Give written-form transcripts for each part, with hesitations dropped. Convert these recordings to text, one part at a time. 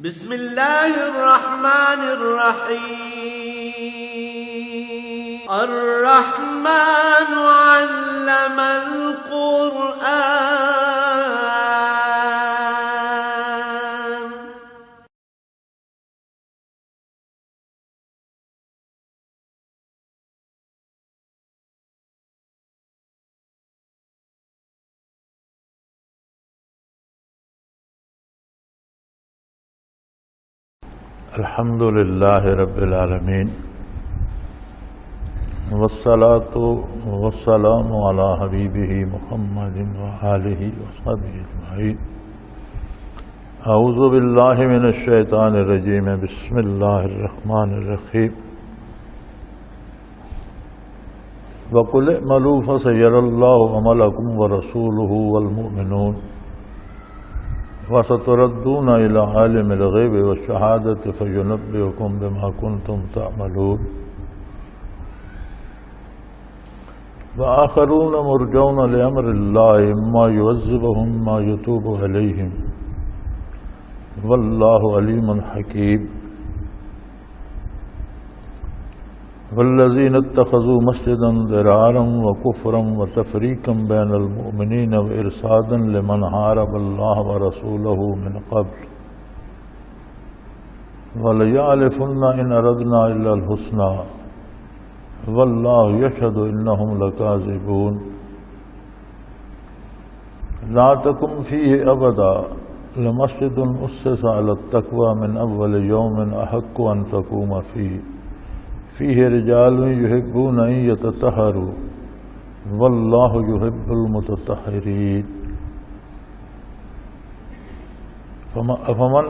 بسم اللہ الرحمن الرحیم الرحمن علم القرآن الحمد للہ رب العالمین والصلاة والسلام علی حبیبہ محمد وآلہ وصحبہ اجمعین۔ اعوذ باللہ من الشیطان الرجیم، بسم اللہ الرحمن الرحیم۔ وَقُلِ اعْمَلُوا فَسَيَرَى اللَّهُ عَمَلَكُمْ وَرَسُولُهُ وَالْمُؤْمِنُونَ وَسَتُرَدُّونَ إِلَىٰ عَالِمِ الْغَيْبِ وَالشَّهَادَةِ فَيُنَبِّئُكُم بِمَا كُنتُمْ تَعْمَلُونَ۔ وَآخَرُونَ مُرْجَوْنَ لِأَمْرِ اللَّهِ إِمَّا يُعَذِّبُهُمْ إِمَّا يَتُوبُ عَلَيْهِمْ وَاللَّهُ عَلِيمٌ حَكِيمٌ۔ والذین اتخذوا مسجدا ضرارا وکفرا وتفریقا بین المؤمنین وارصادا لمن حارب اللہ ورسولہ من قبل وليحلفن ان اردنا الا الحسنى واللہ یشہد انہم لکاذبون۔ لا تقم فیہ ابدا لمسجد اسس علی التقوی من اول یوم احق ان تقوم فیہ رجال یحبون ان یتطہروا واللہ یحب المتطہرین۔ افمن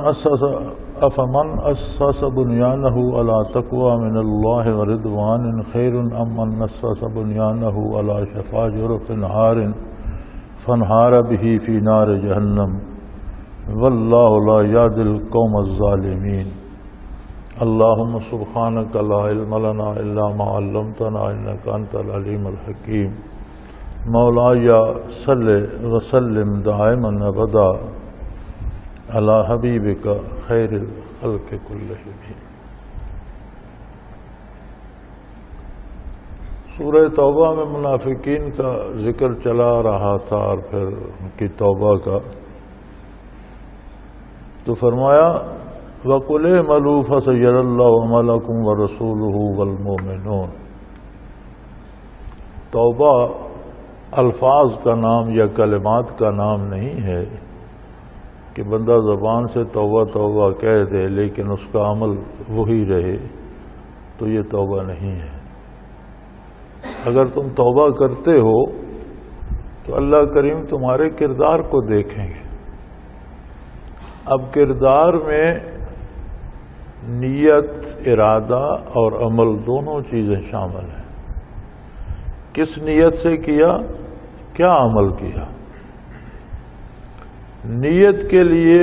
اسس بنیانہ علی تقوی من اللہ ورضوان خیر ام من اسس بنیانہ علی شفا جرف ہار فانہار بہ فی نار جہنم واللہ لا یہدی القوم الظالمین۔ اللہم سبحانک لا علم لنا الا ما علمتنا انک انت العلیم الحکیم۔ مولایا صلی وسلم دائما ابدا علی حبیبک خیر الخلق کلہم۔ سورہ توبہ میں منافقین کا ذکر چلا رہا تھا اور پھر ان کی توبہ کا، تو فرمایا وَقُلِ اعْمَلُوا فَسَيَرَى اللَّهُ عَمَلَكُمْ وَرَسُولُهُ وَالْمُؤْمِنُونَ۔ توبہ الفاظ کا نام یا کلمات کا نام نہیں ہے کہ بندہ زبان سے توبہ توبہ کہہ دے لیکن اس کا عمل وہی رہے، تو یہ توبہ نہیں ہے۔ اگر تم توبہ کرتے ہو تو اللہ کریم تمہارے کردار کو دیکھیں گے۔ اب کردار میں نیت، ارادہ اور عمل دونوں چیزیں شامل ہیں۔ کس نیت سے کیا، کیا عمل کیا؟ نیت کے لیے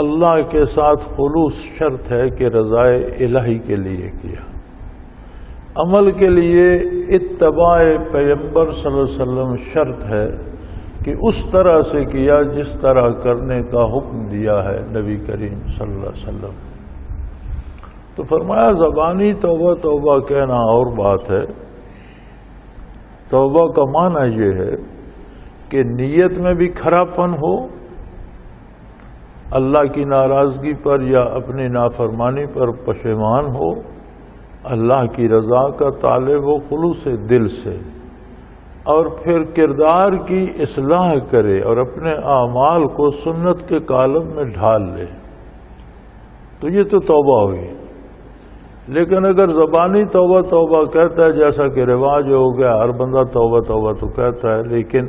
اللہ کے ساتھ خلوص شرط ہے کہ رضائے الہی کے لیے کیا۔ عمل کے لیے اتباع پیغمبر صلی اللہ علیہ وسلم شرط ہے کہ اس طرح سے کیا جس طرح کرنے کا حکم دیا ہے نبی کریم صلی اللہ علیہ وسلم۔ تو فرمایا زبانی توبہ توبہ کہنا اور بات ہے، توبہ کا معنی یہ ہے کہ نیت میں بھی کھراپن ہو، اللہ کی ناراضگی پر یا اپنی نافرمانی پر پشیمان ہو، اللہ کی رضا کا طالب و خلوص دل سے، اور پھر کردار کی اصلاح کرے اور اپنے اعمال کو سنت کے کالم میں ڈھال لے، تو یہ تو توبہ ہوئی۔ لیکن اگر زبانی توبہ توبہ کہتا ہے، جیسا کہ رواج ہو گیا ہر بندہ توبہ توبہ تو کہتا ہے لیکن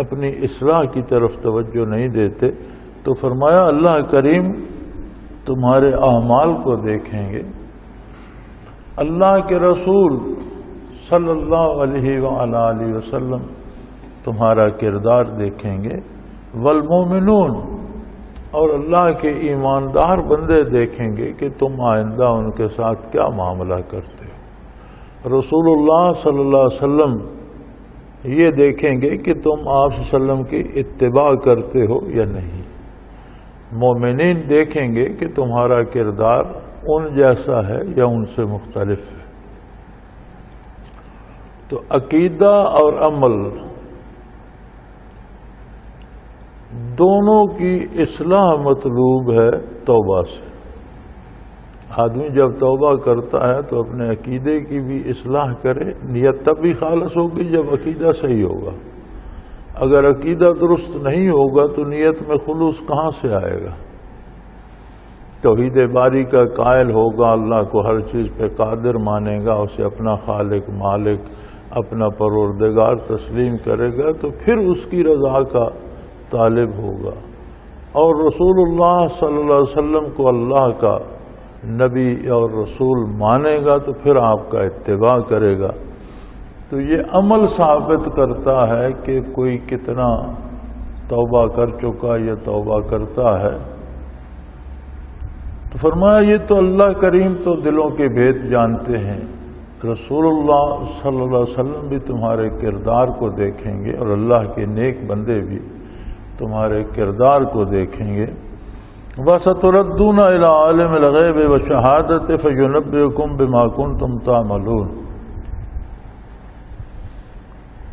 اپنی اصلاح کی طرف توجہ نہیں دیتے، تو فرمایا اللہ کریم تمہارے اعمال کو دیکھیں گے، اللہ کے رسول صلی اللہ علیہ وآلہ وسلم تمہارا کردار دیکھیں گے، والمومنون اور اللہ کے ایماندار بندے دیکھیں گے کہ تم آئندہ ان کے ساتھ کیا معاملہ کرتے ہو۔ رسول اللہ صلی اللہ علیہ وسلم یہ دیکھیں گے کہ تم آپ صلی اللہ علیہ وسلم کی اتباع کرتے ہو یا نہیں۔ مومنین دیکھیں گے کہ تمہارا کردار ان جیسا ہے یا ان سے مختلف ہے۔ تو عقیدہ اور عمل دونوں کی اصلاح مطلوب ہے توبہ سے۔ آدمی جب توبہ کرتا ہے تو اپنے عقیدے کی بھی اصلاح کرے، نیت تب بھی خالص ہوگی جب عقیدہ صحیح ہوگا۔ اگر عقیدہ درست نہیں ہوگا تو نیت میں خلوص کہاں سے آئے گا؟ توحید باری کا قائل ہوگا، اللہ کو ہر چیز پہ قادر مانے گا، اسے اپنا خالق مالک اپنا پروردگار تسلیم کرے گا تو پھر اس کی رضا کا طالب ہوگا، اور رسول اللہ صلی اللہ علیہ وسلم کو اللہ کا نبی اور رسول مانے گا تو پھر آپ کا اتباع کرے گا۔ تو یہ عمل ثابت کرتا ہے کہ کوئی کتنا توبہ کر چکا یا توبہ کرتا ہے۔ تو فرمایا یہ تو اللہ کریم تو دلوں کے بھید جانتے ہیں، رسول اللہ صلی اللہ علیہ وسلم بھی تمہارے کردار کو دیکھیں گے اور اللہ کے نیک بندے بھی تمہارے کردار کو دیکھیں گے۔ وَسَتُرَدُّونَ إِلَىٰ عَالِمِ الْغَيْبِ وَالشَّهَادَةِ فَيُنَبِّئُكُم بِمَا كُنتُمْ تَعْمَلُونَ،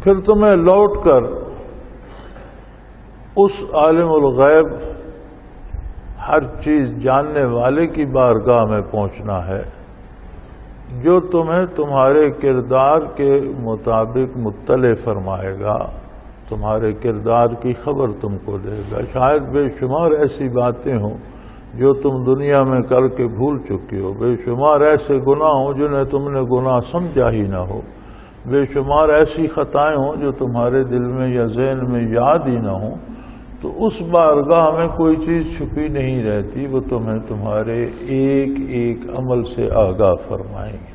پھر تمہیں لوٹ کر اس عالم الغیب ہر چیز جاننے والے کی بارگاہ میں پہنچنا ہے جو تمہیں تمہارے کردار کے مطابق مطلع فرمائے گا، تمہارے کردار کی خبر تم کو دے گا۔ شاید بے شمار ایسی باتیں ہوں جو تم دنیا میں کر کے بھول چکے ہو، بے شمار ایسے گناہ ہوں جنہیں تم نے گناہ سمجھا ہی نہ ہو، بے شمار ایسی خطائیں ہوں جو تمہارے دل میں یا ذہن میں یاد ہی نہ ہوں، تو اس بارگاہ میں کوئی چیز چھپی نہیں رہتی، وہ تمہیں تمہارے ایک ایک عمل سے آگاہ فرمائیں گے۔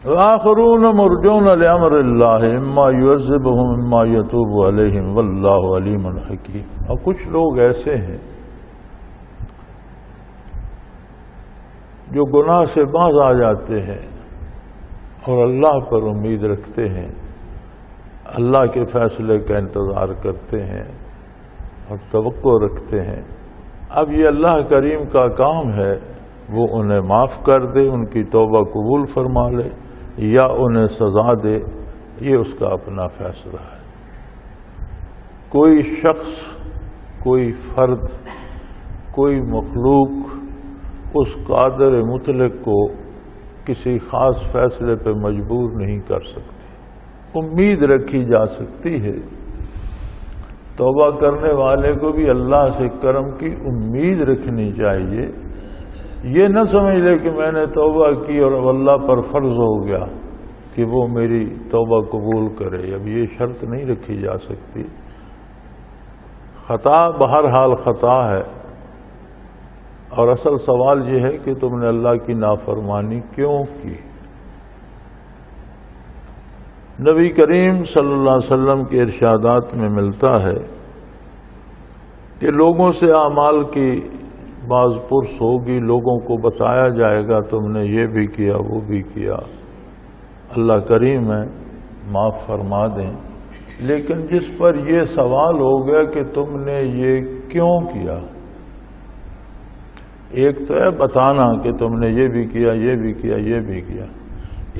وآخرون مرجون لأمر اللہ اما يعذبهم اما يتوب علیہم واللہ علیم حکیم، اور کچھ لوگ ایسے ہیں جو گناہ سے باز آ جاتے ہیں اور اللہ پر امید رکھتے ہیں، اللہ کے فیصلے کا انتظار کرتے ہیں اور توقع رکھتے ہیں۔ اب یہ اللہ کریم کا کام ہے وہ انہیں معاف کر دے، ان کی توبہ قبول فرما لے یا انہیں سزا دے، یہ اس کا اپنا فیصلہ ہے۔ کوئی شخص، کوئی فرد، کوئی مخلوق اس قادر مطلق کو کسی خاص فیصلے پہ مجبور نہیں کر سکتی۔ امید رکھی جا سکتی ہے، توبہ کرنے والے کو بھی اللہ سے کرم کی امید رکھنی چاہیے۔ یہ نہ سمجھ لے کہ میں نے توبہ کی اور اب اللہ پر فرض ہو گیا کہ وہ میری توبہ قبول کرے، اب یہ شرط نہیں رکھی جا سکتی۔ خطا بہرحال خطا ہے، اور اصل سوال یہ ہے کہ تم نے اللہ کی نافرمانی کیوں کی۔ نبی کریم صلی اللہ علیہ وسلم کے ارشادات میں ملتا ہے کہ لوگوں سے اعمال کی بعض پرس ہوگی، لوگوں کو بتایا جائے گا تم نے یہ بھی کیا وہ بھی کیا، اللہ کریم ہے معاف فرما دیں، لیکن جس پر یہ سوال ہو گیا کہ تم نے یہ کیوں کیا، ایک تو ہے بتانا کہ تم نے یہ بھی کیا یہ بھی کیا یہ بھی کیا،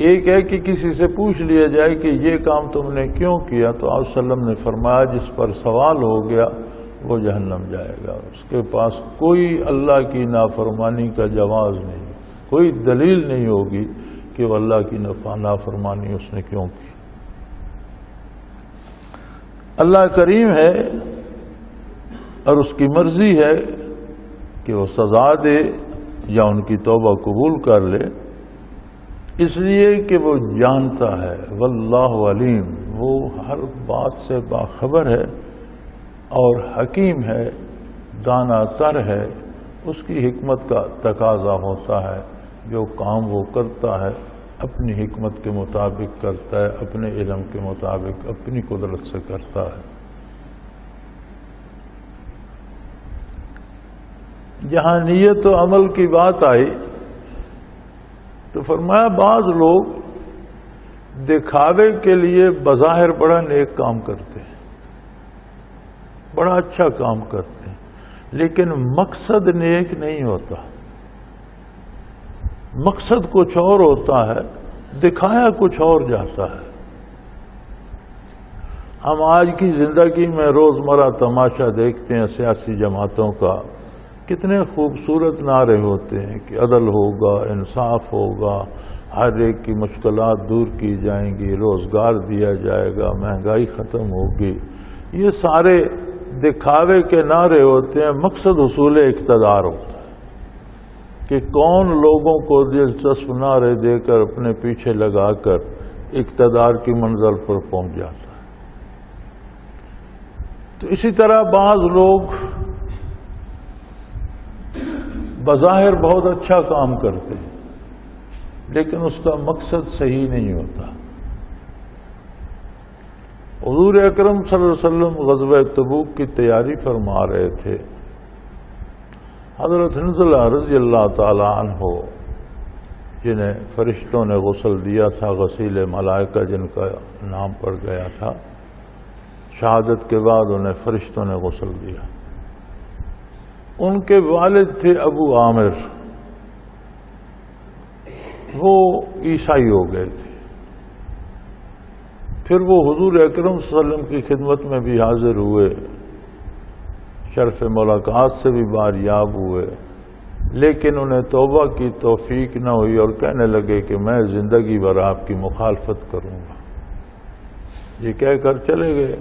ایک ہے کہ کسی سے پوچھ لیا جائے کہ یہ کام تم نے کیوں کیا، تو آپ صلی اللہ علیہ وسلم نے فرمایا جس پر سوال ہو گیا وہ جہنم جائے گا، اس کے پاس کوئی اللہ کی نافرمانی کا جواز نہیں، کوئی دلیل نہیں ہوگی کہ وہ اللہ کی نافرمانی اس نے کیوں کی۔ اللہ کریم ہے اور اس کی مرضی ہے کہ وہ سزا دے یا ان کی توبہ قبول کر لے، اس لیے کہ وہ جانتا ہے، واللہ علیم، وہ ہر بات سے باخبر ہے اور حکیم ہے، دانا تر ہے، اس کی حکمت کا تقاضا ہوتا ہے، جو کام وہ کرتا ہے اپنی حکمت کے مطابق کرتا ہے، اپنے علم کے مطابق اپنی قدرت سے کرتا ہے۔ جہاں نیت و عمل کی بات آئی تو فرمایا بعض لوگ دکھاوے کے لیے بظاہر بڑا نیک کام کرتے ہیں، بڑا اچھا کام کرتے ہیں، لیکن مقصد نیک نہیں ہوتا، مقصد کچھ اور ہوتا ہے، دکھایا کچھ اور جاتا ہے۔ ہم آج کی زندگی میں روزمرہ تماشا دیکھتے ہیں سیاسی جماعتوں کا، کتنے خوبصورت نعرے ہوتے ہیں کہ عدل ہوگا، انصاف ہوگا، ہر ایک کی مشکلات دور کی جائیں گی، روزگار دیا جائے گا، مہنگائی ختم ہوگی۔ یہ سارے دکھاوے کے نعرے ہوتے ہیں، مقصد حصول اقتدار ہوتا ہے کہ کون لوگوں کو دلچسپ نعرے دے کر اپنے پیچھے لگا کر اقتدار کی منزل پر پہنچ جاتا ہے۔ تو اسی طرح بعض لوگ بظاہر بہت اچھا کام کرتے ہیں، لیکن اس کا مقصد صحیح نہیں ہوتا۔ حضور اکرم صلی اللہ علیہ وسلم غزوہ تبوک کی تیاری فرما رہے تھے۔ حضرت حنظلہ رضی اللہ تعالی عنہ جنہیں فرشتوں نے غسل دیا تھا، غسیل ملائکہ جن کا نام پڑ گیا تھا، شہادت کے بعد انہیں فرشتوں نے غسل دیا۔ ان کے والد تھے ابو عامر، وہ عیسائی ہو گئے تھے۔ پھر وہ حضور اکرم صلی اللہ علیہ وسلم کی خدمت میں بھی حاضر ہوئے، شرف ملاقات سے بھی باریاب ہوئے، لیکن انہیں توبہ کی توفیق نہ ہوئی اور کہنے لگے کہ میں زندگی بھر آپ کی مخالفت کروں گا۔ یہ کہہ کر چلے گئے۔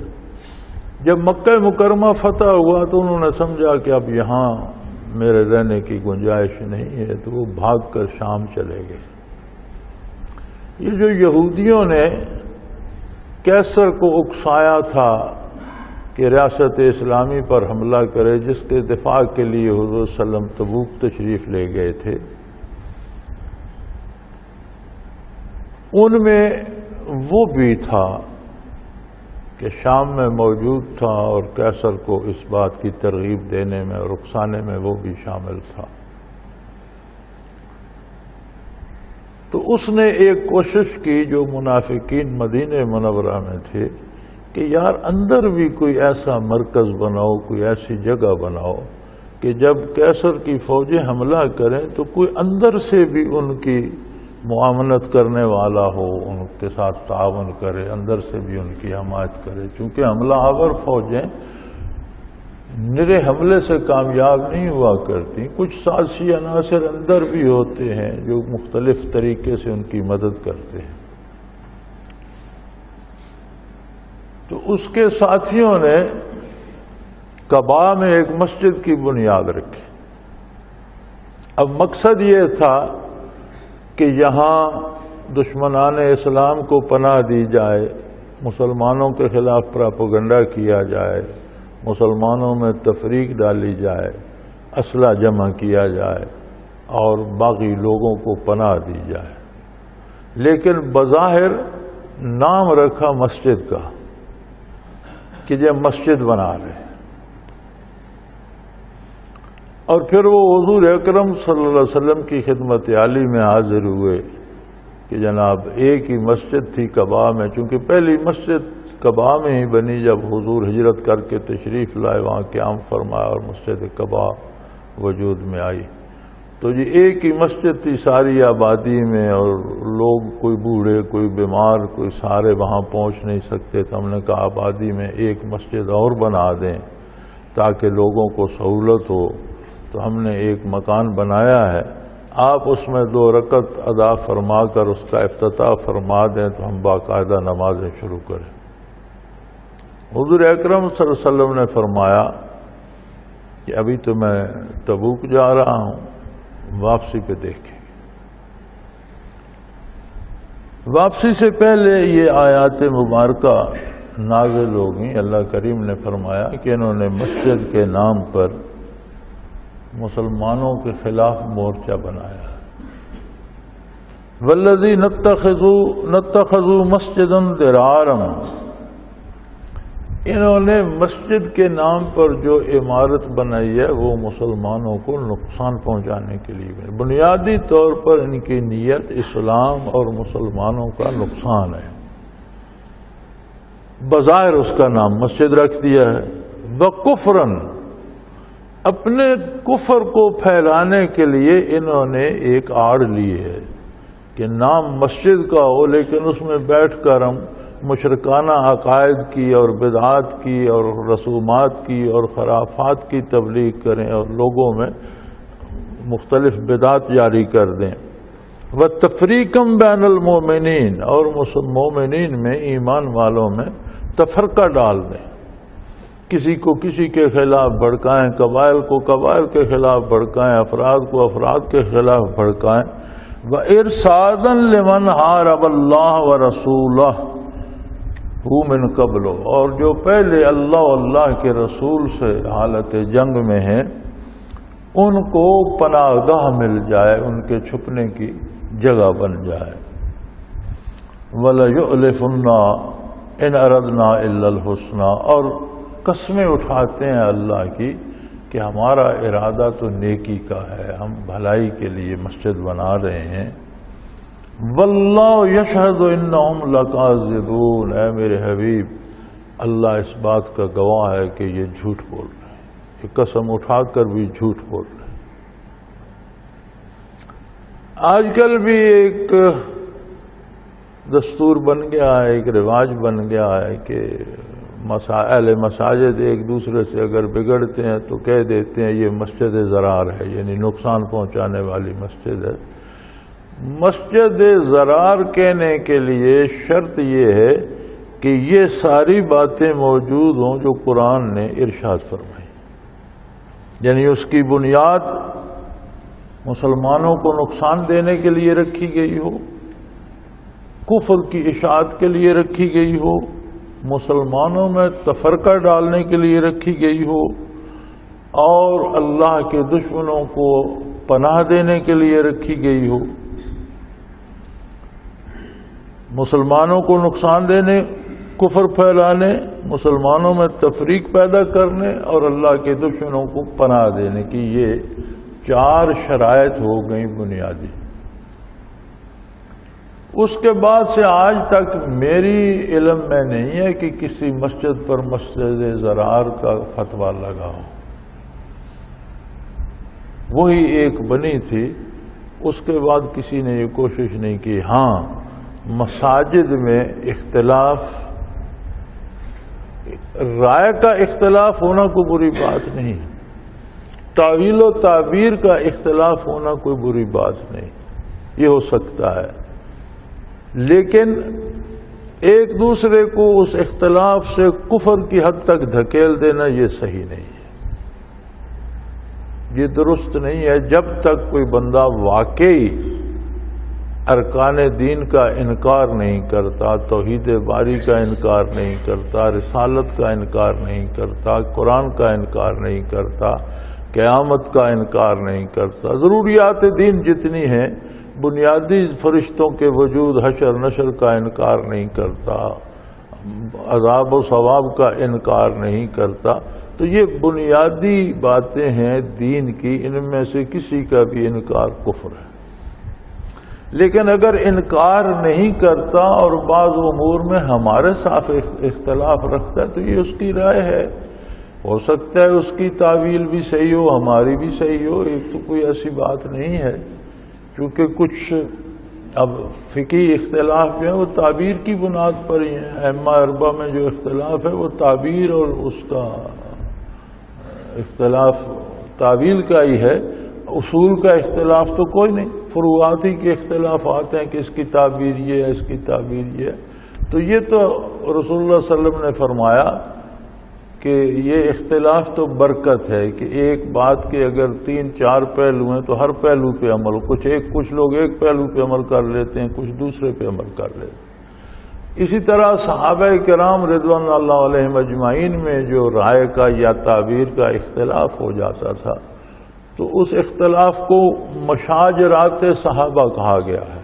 جب مکہ مکرمہ فتح ہوا تو انہوں نے سمجھا کہ اب یہاں میرے رہنے کی گنجائش نہیں ہے، تو وہ بھاگ کر شام چلے گئے۔ یہ جو یہودیوں نے کیسر کو اکسایا تھا کہ ریاست اسلامی پر حملہ کرے، جس کے دفاع کے لیے حضور صلی اللہ علیہ وسلم تبوک تشریف لے گئے تھے، ان میں وہ بھی تھا کہ شام میں موجود تھا اور کیسر کو اس بات کی ترغیب دینے میں اور اکسانے میں وہ بھی شامل تھا۔ تو اس نے ایک کوشش کی جو منافقین مدینہ منورہ میں تھے کہ یار اندر بھی کوئی ایسا مرکز بناؤ، کوئی ایسی جگہ بناؤ کہ جب کیسر کی فوجیں حملہ کریں تو کوئی اندر سے بھی ان کی معاونت کرنے والا ہو، ان کے ساتھ تعاون کرے، اندر سے بھی ان کی حمایت کرے، چونکہ حملہ آور فوجیں نرے حملے سے کامیاب نہیں ہوا کرتی، کچھ سازشی عناصر اندر بھی ہوتے ہیں جو مختلف طریقے سے ان کی مدد کرتے ہیں۔ تو اس کے ساتھیوں نے قباء میں ایک مسجد کی بنیاد رکھی۔ اب مقصد یہ تھا کہ یہاں دشمنان اسلام کو پناہ دی جائے، مسلمانوں کے خلاف پراپیگنڈا کیا جائے، مسلمانوں میں تفریق ڈالی جائے، اسلحہ جمع کیا جائے اور باقی لوگوں کو پناہ دی جائے، لیکن بظاہر نام رکھا مسجد کا کہ یہ مسجد بنا رہے ہیں۔ اور پھر وہ حضور اکرم صلی اللہ علیہ وسلم کی خدمت عالی میں حاضر ہوئے کہ جناب ایک ہی مسجد تھی قباء میں، چونکہ پہلی مسجد قباء میں ہی بنی جب حضور ہجرت کر کے تشریف لائے، وہاں قیام فرمایا اور مسجد قباء وجود میں آئی۔ تو یہ ایک ہی مسجد تھی ساری آبادی میں، اور لوگ کوئی بوڑھے کوئی بیمار کوئی سارے وہاں پہنچ نہیں سکتے، تو ہم نے کہا آبادی میں ایک مسجد اور بنا دیں تاکہ لوگوں کو سہولت ہو۔ تو ہم نے ایک مکان بنایا ہے، آپ اس میں 2 رکعت ادا فرما کر اس کا افتتاح فرما دیں تو ہم باقاعدہ نمازیں شروع کریں۔ حضور اکرم صلی اللہ علیہ وسلم نے فرمایا کہ ابھی تو میں تبوک جا رہا ہوں، واپسی پہ دیکھیں۔ واپسی سے پہلے یہ آیات مبارکہ نازل ہو گئیں۔ اللہ کریم نے فرمایا کہ انہوں نے مسجد کے نام پر مسلمانوں کے خلاف مورچہ بنایا۔ والذین اتخذوا مسجدا ضرارا، انہوں نے مسجد کے نام پر جو عمارت بنائی ہے وہ مسلمانوں کو نقصان پہنچانے کے لیے، بنیادی طور پر ان کی نیت اسلام اور مسلمانوں کا نقصان ہے۔ بظاہر اس کا نام مسجد رکھ دیا ہے، وکفرن، اپنے کفر کو پھیلانے کے لیے انہوں نے ایک آڑ لی ہے کہ نام مسجد کا ہو لیکن اس میں بیٹھ کر ہم مشرکانہ عقائد کی اور بدعات کی اور رسومات کی اور خرافات کی تبلیغ کریں اور لوگوں میں مختلف بدعات جاری کر دیں۔ وَتَفْرِيقًا بَيْنَ الْمُؤْمِنِينَ، اور مومنین میں، ایمان والوں میں تفرقہ ڈال دیں، کسی کو کسی کے خلاف بھڑکائیں، قبائل کو قبائل کے خلاف بھڑکائیں، افراد کو افراد کے خلاف بھڑکائیں۔ وَإِرْصَادًا لِمَنْ حَارَبَ اللَّهَ وَرَسُولَهُ مِن قَبْلُ، اور جو پہلے اللہ و اللہ کے رسول سے حالت جنگ میں ہیں ان کو پناہ گاہ مل جائے، ان کے چھپنے کی جگہ بن جائے۔ وَلَيُؤْلِفُنَّ إِنْ أَرَدْنَا إِلَّا الْحُسْنَى، اور قسمیں اٹھاتے ہیں اللہ کی کہ ہمارا ارادہ تو نیکی کا ہے، ہم بھلائی کے لیے مسجد بنا رہے ہیں۔ واللہ یشہد انہم لکاذبون، اے میرے حبیب اللہ اس بات کا گواہ ہے کہ یہ جھوٹ بول رہے ہیں، یہ قسم اٹھا کر بھی جھوٹ بول رہے ہیں۔ آج کل بھی ایک دستور بن گیا ہے، ایک رواج بن گیا ہے کہ اہل مساجد ایک دوسرے سے اگر بگڑتے ہیں تو کہہ دیتے ہیں یہ مسجد ضرار ہے، یعنی نقصان پہنچانے والی مسجد ہے۔ مسجد ضرار کہنے کے لیے شرط یہ ہے کہ یہ ساری باتیں موجود ہوں جو قرآن نے ارشاد فرمائی، یعنی اس کی بنیاد مسلمانوں کو نقصان دینے کے لیے رکھی گئی ہو، کفر کی اشاعت کے لیے رکھی گئی ہو، مسلمانوں میں تفرقہ ڈالنے کے لیے رکھی گئی ہو، اور اللہ کے دشمنوں کو پناہ دینے کے لیے رکھی گئی ہو، مسلمانوں کو نقصان دینے، کفر پھیلانے، مسلمانوں میں تفریق پیدا کرنے اور اللہ کے دشمنوں کو پناہ دینے کی، یہ 4 شرائط ہو گئی بنیادی۔ اس کے بعد سے آج تک میری علم میں نہیں ہے کہ کسی مسجد پر مسجد ضرار کا فتویٰ لگا ہو، وہی ایک بنی تھی، اس کے بعد کسی نے یہ کوشش نہیں کی۔ ہاں، مساجد میں اختلاف، رائے کا اختلاف ہونا کوئی بری بات نہیں، تعویل و تعبیر کا اختلاف ہونا کوئی بری بات نہیں، یہ ہو سکتا ہے، لیکن ایک دوسرے کو اس اختلاف سے کفر کی حد تک دھکیل دینا یہ صحیح نہیں ہے، یہ درست نہیں ہے۔ جب تک کوئی بندہ واقعی ارکان دین کا انکار نہیں کرتا، توحید باری کا انکار نہیں کرتا، رسالت کا انکار نہیں کرتا، قرآن کا انکار نہیں کرتا، قیامت کا انکار نہیں کرتا، ضروریات دین جتنی ہیں، بنیادی فرشتوں کے وجود، حشر نشر کا انکار نہیں کرتا، عذاب و ثواب کا انکار نہیں کرتا، تو یہ بنیادی باتیں ہیں دین کی، ان میں سے کسی کا بھی انکار کفر ہے۔ لیکن اگر انکار نہیں کرتا اور بعض امور میں ہمارے ساتھ اختلاف رکھتا ہے تو یہ اس کی رائے ہے، ہو سکتا ہے اس کی تعویل بھی صحیح ہو، ہماری بھی صحیح ہو، ایک تو کوئی ایسی بات نہیں ہے، کیونکہ کچھ اب فقہی اختلاف جو ہے وہ تعبیر کی بنیاد پر ہی ہے، ائمہ اربعہ میں جو اختلاف ہے وہ تعبیر اور اس کا اختلاف تعویل کا ہی ہے، اصول کا اختلاف تو کوئی نہیں، فروعاتی کے اختلافات ہیں کہ اس کی تعبیر یہ ہے، اس کی تعبیر یہ ہے۔ تو یہ تو رسول اللہ صلی اللہ علیہ وسلم نے فرمایا کہ یہ اختلاف تو برکت ہے کہ ایک بات کے اگر 3-4 پہلو ہیں تو ہر پہلو پہ عمل، کچھ لوگ ایک پہلو پہ عمل کر لیتے ہیں، کچھ دوسرے پہ عمل کر لیتے ہیں۔ اسی طرح صحابہ کرام رضوان اللہ علیہم اجمعین میں جو رائے کا یا تعبیر کا اختلاف ہو جاتا تھا تو اس اختلاف کو مشاجرات صحابہ کہا گیا ہے۔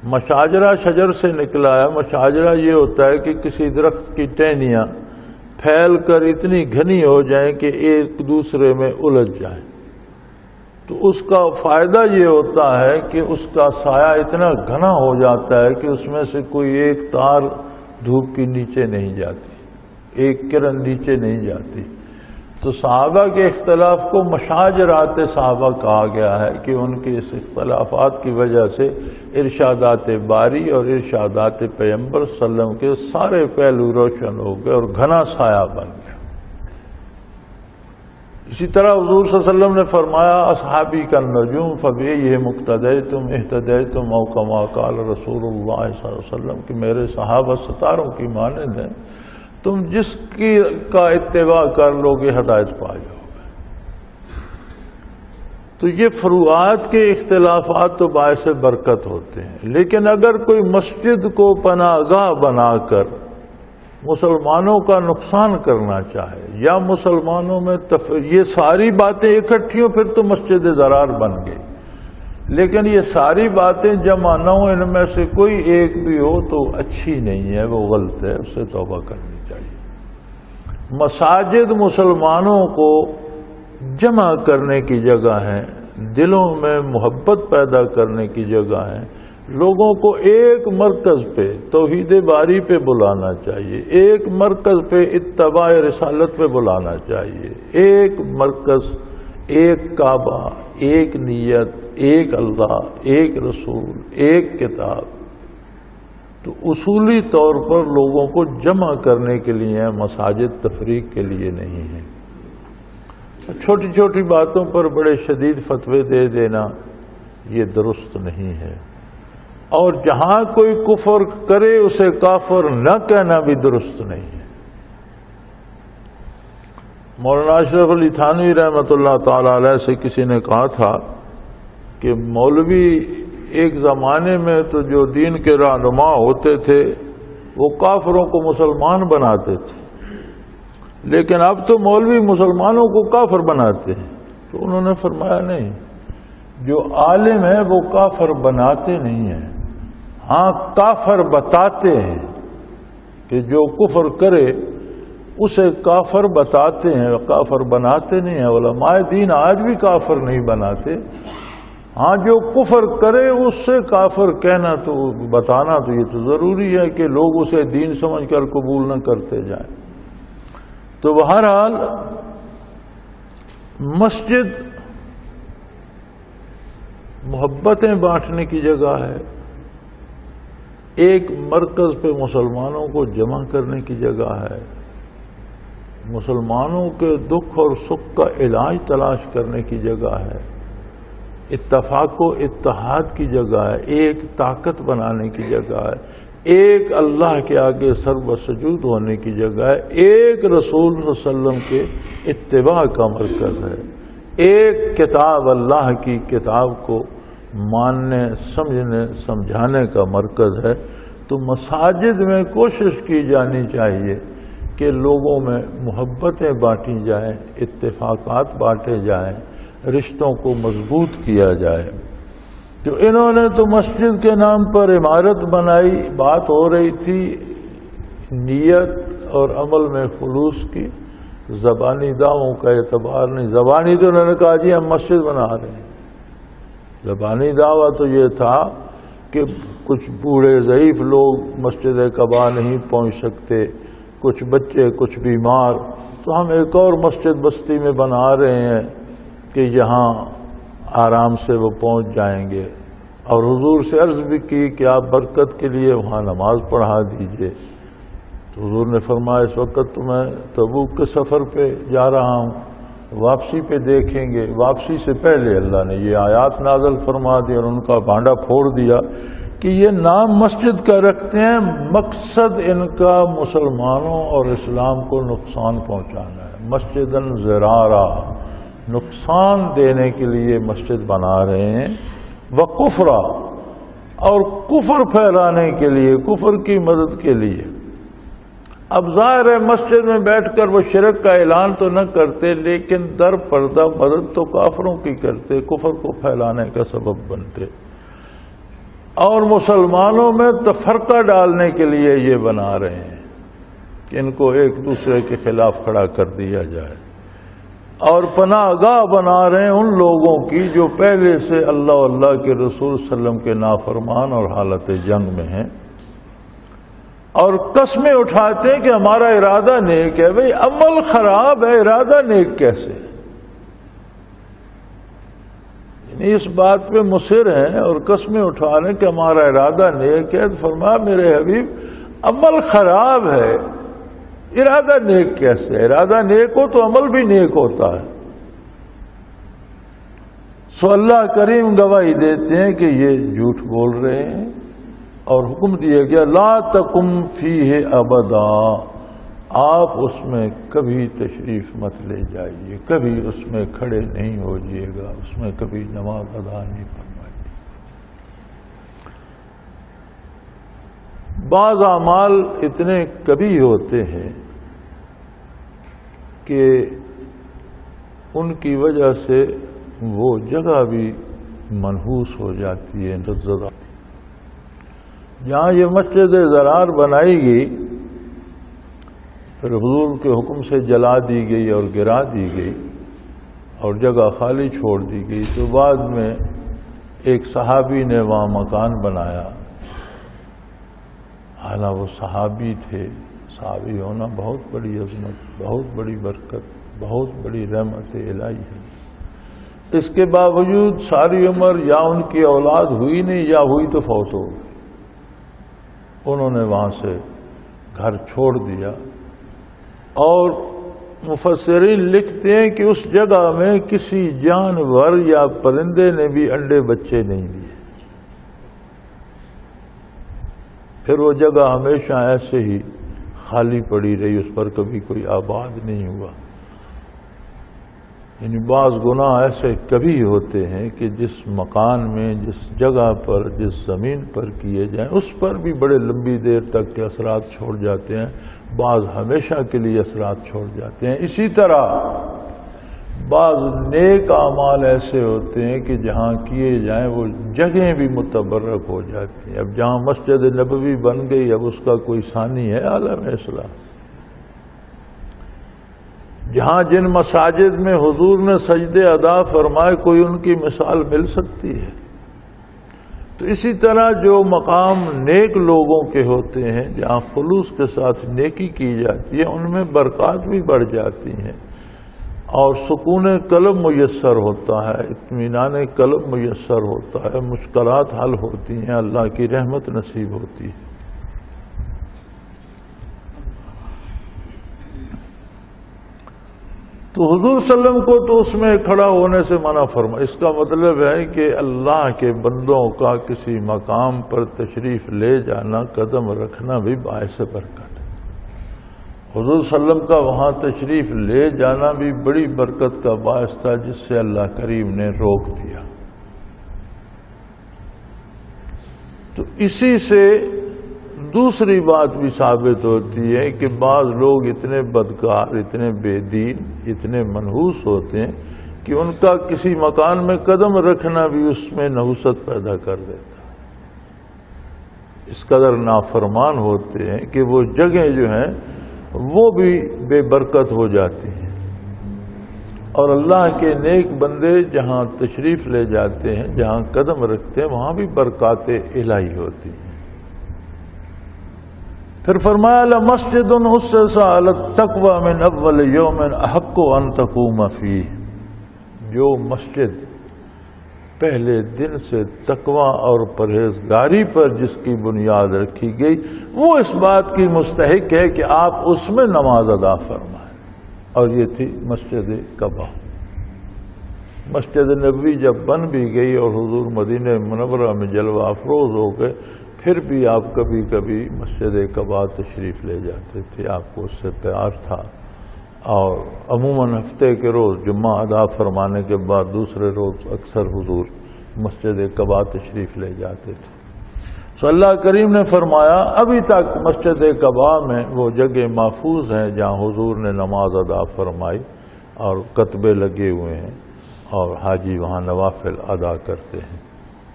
مشاجرہ شجر سے نکلا ہے۔ مشاجرہ یہ ہوتا ہے کہ کسی درخت کی ٹہنیاں پھیل کر اتنی گھنی ہو جائیں کہ ایک دوسرے میں الجھ جائیں، تو اس کا فائدہ یہ ہوتا ہے کہ اس کا سایہ اتنا گھنا ہو جاتا ہے کہ اس میں سے کوئی ایک تار دھوپ کے نیچے نہیں جاتی، ایک کرن نیچے نہیں جاتی۔ تو صحابہ کے اختلاف کو مشاجرات صحابہ کہا گیا ہے کہ ان کے اس اختلافات کی وجہ سے ارشادات باری اور ارشادات پیغمبر صلی اللہ علیہ وسلم کے سارے پہلو روشن ہو گئے اور گھنا سایہ بن گیا۔ اسی طرح حضور صلی اللہ علیہ وسلم نے فرمایا اصحابی کا نجوم فبیہم اقتدیتم اہتدیتم او کما قال رسول اللہ صلی اللہ علیہ وسلم کہ میرے صحابہ ستاروں کی مانند ہیں، تم جس کی کا اتباع کر لو گے ہدایت پا جاؤ گے۔ تو یہ فروعات کے اختلافات تو باعث برکت ہوتے ہیں، لیکن اگر کوئی مسجد کو پناہ گاہ بنا کر مسلمانوں کا نقصان کرنا چاہے یا مسلمانوں میں یہ ساری باتیں اکٹھی ہوں پھر تو مسجد ضرار بن گئی، لیکن یہ ساری باتیں جمع نہ ہو، ان میں سے کوئی ایک بھی ہو تو اچھی نہیں ہے، وہ غلط ہے، اس سے توبہ کرنی چاہیے۔ مساجد مسلمانوں کو جمع کرنے کی جگہ ہے، دلوں میں محبت پیدا کرنے کی جگہ ہے، لوگوں کو ایک مرکز پہ توحید باری پہ بلانا چاہیے، ایک مرکز پہ اتباع رسالت پہ بلانا چاہیے، ایک مرکز، ایک کعبہ، ایک نیت، ایک اللہ، ایک رسول، ایک کتاب۔ تو اصولی طور پر لوگوں کو جمع کرنے کے لیے مساجد تفریق کے لیے نہیں ہے۔ چھوٹی چھوٹی باتوں پر بڑے شدید فتوے دے دینا یہ درست نہیں ہے، اور جہاں کوئی کفر کرے اسے کافر نہ کہنا بھی درست نہیں ہے۔ مولانا اشرف علی تھانوی رحمۃ اللہ تعالی علیہ سے کسی نے کہا تھا کہ مولوی ایک زمانے میں تو جو دین کے رہنما ہوتے تھے وہ کافروں کو مسلمان بناتے تھے، لیکن اب تو مولوی مسلمانوں کو کافر بناتے ہیں۔ تو انہوں نے فرمایا نہیں، جو عالم ہے وہ کافر بناتے نہیں ہیں، ہاں کافر بتاتے ہیں، کہ جو کفر کرے اسے کافر بتاتے ہیں، کافر بناتے نہیں ہیں۔ علماء دین آج بھی کافر نہیں بناتے، ہاں جو کفر کرے اس سے کافر کہنا تو بتانا تو یہ تو ضروری ہے کہ لوگ اسے دین سمجھ کر قبول نہ کرتے جائیں۔ تو بہرحال مسجد محبتیں بانٹنے کی جگہ ہے، ایک مرکز پہ مسلمانوں کو جمع کرنے کی جگہ ہے، مسلمانوں کے دکھ اور سکھ کا علاج تلاش کرنے کی جگہ ہے، اتفاق و اتحاد کی جگہ ہے، ایک طاقت بنانے کی جگہ ہے، ایک اللہ کے آگے سر بسجود ہونے کی جگہ ہے، ایک رسول صلی اللہ علیہ وسلم کے اتباع کا مرکز ہے، ایک کتاب اللہ کی کتاب کو ماننے سمجھنے سمجھانے کا مرکز ہے۔ تو مساجد میں کوشش کی جانی چاہیے کہ لوگوں میں محبتیں بانٹی جائیں، اتفاقات بانٹے جائیں، رشتوں کو مضبوط کیا جائے۔ تو انہوں نے تو مسجد کے نام پر عمارت بنائی، بات ہو رہی تھی نیت اور عمل میں خلوص کی، زبانی دعووں کا اعتبار نہیں۔ زبانی تو انہوں نے کہا جی ہم مسجد بنا رہے ہیں، زبانی دعویٰ تو یہ تھا کہ کچھ بوڑھے ضعیف لوگ مسجد قباء نہیں پہنچ سکتے، کچھ بچے، کچھ بیمار، تو ہم ایک اور مسجد بستی میں بنا رہے ہیں کہ یہاں آرام سے وہ پہنچ جائیں گے۔ اور حضور سے عرض بھی کی کہ آپ برکت کے لیے وہاں نماز پڑھا دیجئے۔ تو حضور نے فرمایا اس وقت تو میں تبوک کے سفر پہ جا رہا ہوں، واپسی پہ دیکھیں گے۔ واپسی سے پہلے اللہ نے یہ آیات نازل فرما دی اور ان کا بھانڈا پھوڑ دیا کہ یہ نام مسجد کا رکھتے ہیں، مقصد ان کا مسلمانوں اور اسلام کو نقصان پہنچانا ہے۔ مسجدن ضرارا، نقصان دینے کے لیے مسجد بنا رہے ہیں، وکفرا، اور کفر پھیلانے کے لیے، کفر کی مدد کے لیے۔ اب ظاہر ہے مسجد میں بیٹھ کر وہ شرک کا اعلان تو نہ کرتے، لیکن در پردہ مدد تو کافروں کی کرتے، کفر کو پھیلانے کا سبب بنتے، اور مسلمانوں میں تفرقہ ڈالنے کے لیے یہ بنا رہے ہیں کہ ان کو ایک دوسرے کے خلاف کھڑا کر دیا جائے، اور پناہ گاہ بنا رہے ہیں ان لوگوں کی جو پہلے سے اللہ و اللہ کے رسول صلی اللہ علیہ وسلم کے نافرمان اور حالت جنگ میں ہیں۔ اور قسمیں اٹھاتے ہیں کہ ہمارا ارادہ نیک ہے. بھئی عمل خراب ہے، ارادہ نیک کیسے؟ یعنی اس بات پہ مصر ہیں اور قسمیں اٹھا رہے ہیں کہ ہمارا ارادہ نیک ہے. تو فرمایا میرے حبیب عمل خراب ہے، ارادہ نیک کیسے؟ ارادہ نیک ہو تو عمل بھی نیک ہوتا ہے. سو اللہ کریم گواہی دیتے ہیں کہ یہ جھوٹ بول رہے ہیں، اور حکم دیا گیا لا تقم فیہ ابدا، آپ اس میں کبھی تشریف مت لے جائیے، کبھی اس میں کھڑے نہیں ہوجیے گا، اس میں کبھی نماز ادا نہیں فرمائیے. بعض اعمال اتنے کبھی ہوتے ہیں کہ ان کی وجہ سے وہ جگہ بھی منحوس ہو جاتی ہے. جہاں یہ مسجد زرار بنائی گئی، پھر حضور کے حکم سے جلا دی گئی اور گرا دی گئی اور جگہ خالی چھوڑ دی گئی، تو بعد میں ایک صحابی نے وہاں مکان بنایا. حالانکہ وہ صحابی تھے. صحابی ہونا بہت بڑی عظمت، بہت بڑی برکت، بہت بڑی رحمت الہی ہے. اس کے باوجود ساری عمر یا ان کی اولاد ہوئی نہیں یا ہوئی تو فوت ہو گئی. انہوں نے وہاں سے گھر چھوڑ دیا، اور مفسرین لکھتے ہیں کہ اس جگہ میں کسی جانور یا پرندے نے بھی انڈے بچے نہیں دیے. پھر وہ جگہ ہمیشہ ایسے ہی خالی پڑی رہی، اس پر کبھی کوئی آباد نہیں ہوا. یعنی بعض گناہ ایسے کبھی ہوتے ہیں کہ جس مکان میں، جس جگہ پر، جس زمین پر کیے جائیں اس پر بھی بڑے لمبی دیر تک کے اثرات چھوڑ جاتے ہیں، بعض ہمیشہ کے لیے اثرات چھوڑ جاتے ہیں. اسی طرح بعض نیک اعمال ایسے ہوتے ہیں کہ جہاں کیے جائیں وہ جگہیں بھی متبرک ہو جاتی ہیں. اب جہاں مسجد نبوی بن گئی، اب اس کا کوئی ثانی ہے عالم اسلام. جہاں جن مساجد میں حضور نے سجدے ادا فرمائے، کوئی ان کی مثال مل سکتی ہے؟ تو اسی طرح جو مقام نیک لوگوں کے ہوتے ہیں، جہاں خلوص کے ساتھ نیکی کی جاتی ہے، ان میں برکات بھی بڑھ جاتی ہیں اور سکون قلب میسر ہوتا ہے، اطمینان قلب میسر ہوتا ہے، مشکلات حل ہوتی ہیں، اللہ کی رحمت نصیب ہوتی ہے. تو حضور صلی اللہ علیہ وسلم کو تو اس میں کھڑا ہونے سے منع فرما. اس کا مطلب ہے کہ اللہ کے بندوں کا کسی مقام پر تشریف لے جانا، قدم رکھنا بھی باعث برکت ہے. حضور صلی اللہ علیہ وسلم کا وہاں تشریف لے جانا بھی بڑی برکت کا باعث تھا، جس سے اللہ کریم نے روک دیا. تو اسی سے دوسری بات بھی ثابت ہوتی ہے کہ بعض لوگ اتنے بدکار، اتنے بے دین، اتنے منحوس ہوتے ہیں کہ ان کا کسی مکان میں قدم رکھنا بھی اس میں نحوست پیدا کر دیتا ہے. اس قدر نافرمان ہوتے ہیں کہ وہ جگہیں جو ہیں وہ بھی بے برکت ہو جاتی ہیں. اور اللہ کے نیک بندے جہاں تشریف لے جاتے ہیں، جہاں قدم رکھتے ہیں، وہاں بھی برکات الہی ہوتی ہیں. پھر فرمایا لَمَسْجِدٌ أُسِّسَ عَلَى التَّقْوَى مِنْ أَوَّلِ يَوْمٍ أَحَقُّ أَن تَقُومَ فِيهِ. جو مسجد پہلے دن سے تقوی اور پرہیزگاری پر جس کی بنیاد رکھی گئی، وہ اس بات کی مستحق ہے کہ آپ اس میں نماز ادا فرمائیں. اور یہ تھی مسجد قباء. مسجد نبوی جب بن بھی گئی اور حضور مدینہ منورہ میں جلوہ افروز ہو گئے، پھر بھی آپ کبھی کبھی مسجد قباء تشریف لے جاتے تھے. آپ کو اس سے پیار تھا، اور عموماً ہفتے کے روز جمعہ ادا فرمانے کے بعد دوسرے روز اکثر حضور مسجد قباء تشریف لے جاتے تھے. تو اللہ کریم نے فرمایا ابھی تک مسجد قباء میں وہ جگہ محفوظ ہیں جہاں حضور نے نماز ادا فرمائی، اور کتبے لگے ہوئے ہیں اور حاجی وہاں نوافل ادا کرتے ہیں.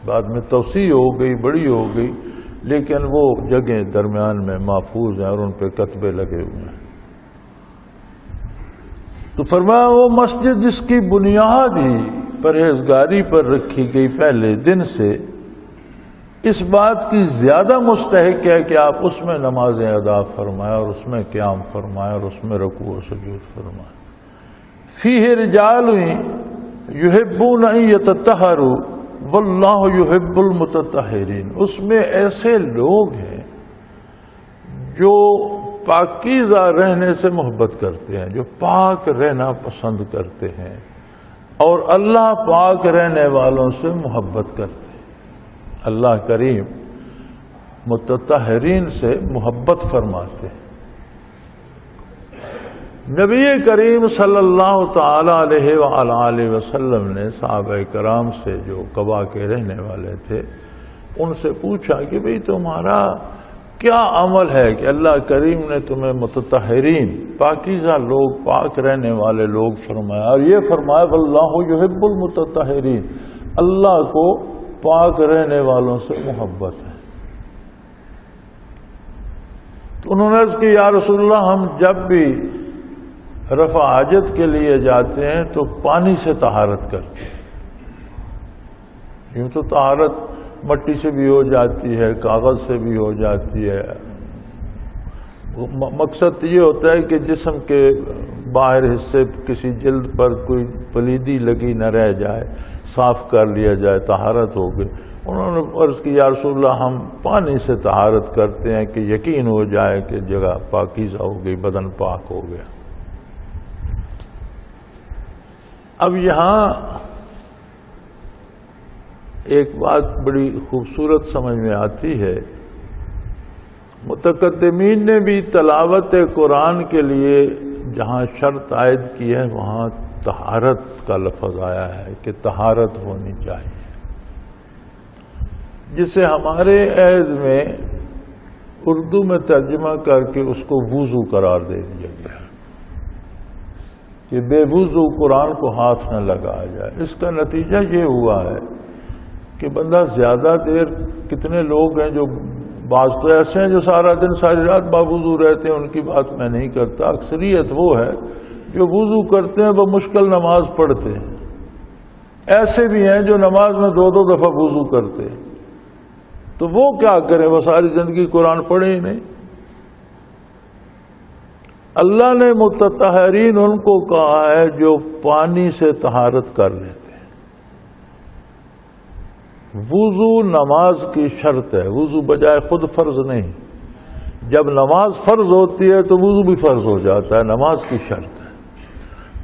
بعد میں توسیع ہو گئی، بڑی ہو گئی، لیکن وہ جگہیں درمیان میں محفوظ ہیں اور ان پہ کتبے لگے ہوئے ہیں. تو فرمایا وہ مسجد جس کی بنیاد ہی پرہیزگاری پر رکھی گئی پہلے دن سے، اس بات کی زیادہ مستحق ہے کہ آپ اس میں نمازیں ادا فرمائیں اور اس میں قیام فرمائیں اور اس میں رکوع و سجود فرمائیں. فیہ رجال یحبون ان یتطہروا واللہ یحب المتطہرین. اس میں ایسے لوگ ہیں جو پاکیزہ رہنے سے محبت کرتے ہیں، جو پاک رہنا پسند کرتے ہیں اور اللہ پاک رہنے والوں سے محبت کرتے ہیں. اللہ کریم متطہرین سے محبت فرماتے ہیں. نبی کریم صلی اللہ تعالی علیہ وآلہ وسلم نے صحابہ کرام سے جو قبا کے رہنے والے تھے ان سے پوچھا کہ بھئی تمہارا کیا عمل ہے کہ اللہ کریم نے تمہیں متطہرین پاکیزہ لوگ پاک رہنے والے لوگ فرمایا، اور یہ فرمایا واللہ یحب المتطہرین، اللہ کو پاک رہنے والوں سے محبت ہے. تو انہوں نے عرض کی یا رسول اللہ ہم جب بھی رفع حاجت کے لیے جاتے ہیں تو پانی سے طہارت کرتے ہیں. یوں تو طہارت مٹی سے بھی ہو جاتی ہے، کاغذ سے بھی ہو جاتی ہے. مقصد یہ ہوتا ہے کہ جسم کے باہر حصے کسی جلد پر کوئی پلیدی لگی نہ رہ جائے، صاف کر لیا جائے، طہارت ہو گئی. انہوں نے عرض کی یا رسول اللہ ہم پانی سے طہارت کرتے ہیں کہ یقین ہو جائے کہ جگہ پاکیزہ ہو گئی، بدن پاک ہو گیا. اب یہاں ایک بات بڑی خوبصورت سمجھ میں آتی ہے. متقدمین نے بھی تلاوت قرآن کے لیے جہاں شرط عائد کی ہے وہاں طہارت کا لفظ آیا ہے کہ طہارت ہونی چاہیے، جسے ہمارے عہد میں اردو میں ترجمہ کر کے اس کو وضو قرار دے دیا گیا کہ بے وضو قرآن کو ہاتھ نہ لگایا جائے. اس کا نتیجہ یہ ہوا ہے کہ بندہ زیادہ دیر، کتنے لوگ ہیں جو بعض تو ایسے ہیں جو سارا دن ساری رات باوضو رہتے ہیں، ان کی بات میں نہیں کرتا. اکثریت وہ ہے جو وضو کرتے ہیں بمشکل نماز پڑھتے ہیں. ایسے بھی ہیں جو نماز میں دو دو دفعہ وضو کرتے ہیں. تو وہ کیا کریں، وہ ساری زندگی قرآن پڑھے ہی نہیں. اللہ نے متطہرین ان کو کہا ہے جو پانی سے طہارت کر لیتے. وضو نماز کی شرط ہے، وضو بجائے خود فرض نہیں. جب نماز فرض ہوتی ہے تو وضو بھی فرض ہو جاتا ہے، نماز کی شرط ہے.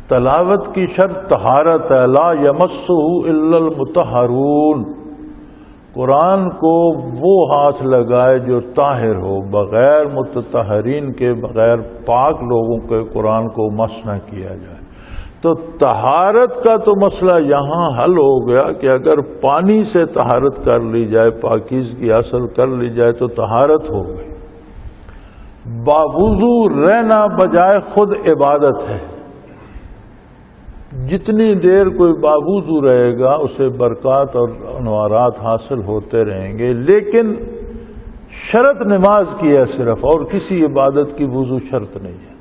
تلاوت کی شرط طہارت ہے، لا یمسہ الا المطہرون. قرآن کو وہ ہاتھ لگائے جو طاہر ہو، بغیر متطہرین کے، بغیر پاک لوگوں کے قرآن کو مس نہ کیا جائے. تو طہارت کا تو مسئلہ یہاں حل ہو گیا کہ اگر پانی سے طہارت کر لی جائے، پاکیزگی حاصل کر لی جائے تو طہارت ہو گئی. باوضو رہنا بجائے خود عبادت ہے. جتنی دیر کوئی باوضو رہے گا اسے برکات اور انوارات حاصل ہوتے رہیں گے. لیکن شرط نماز کی ہے صرف، اور کسی عبادت کی وضو شرط نہیں ہے.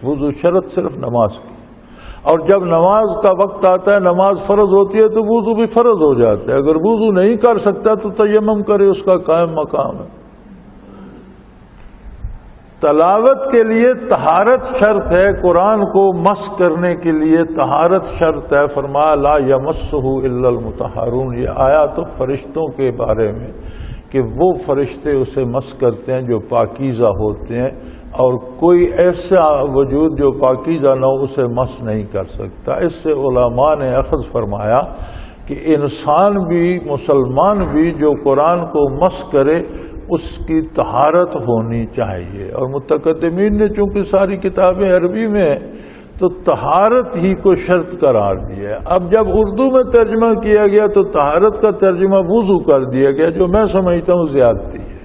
وضو شرط صرف نماز کی. اور جب نماز کا وقت آتا ہے، نماز فرض ہوتی ہے تو وضو بھی فرض ہو جاتا ہے. اگر وضو نہیں کر سکتا تو تیمم کرے، اس کا قائم مقام ہے. تلاوت کے لیے طہارت شرط ہے، قرآن کو مس کرنے کے لیے طہارت شرط ہے. فرمایا لا یمسہ الا المطہرون. یہ آیا تو فرشتوں کے بارے میں کہ وہ فرشتے اسے مس کرتے ہیں جو پاکیزہ ہوتے ہیں، اور کوئی ایسا وجود جو پاکیزہ نہ ہو اسے مس نہیں کر سکتا. اس سے علماء نے اخذ فرمایا کہ انسان بھی، مسلمان بھی جو قرآن کو مس کرے اس کی طہارت ہونی چاہیے. اور متقدمین نے چونکہ ساری کتابیں عربی میں ہیں تو طہارت ہی کو شرط قرار دیا ہے. اب جب اردو میں ترجمہ کیا گیا تو طہارت کا ترجمہ وضو کر دیا گیا، جو میں سمجھتا ہوں زیادتی ہے.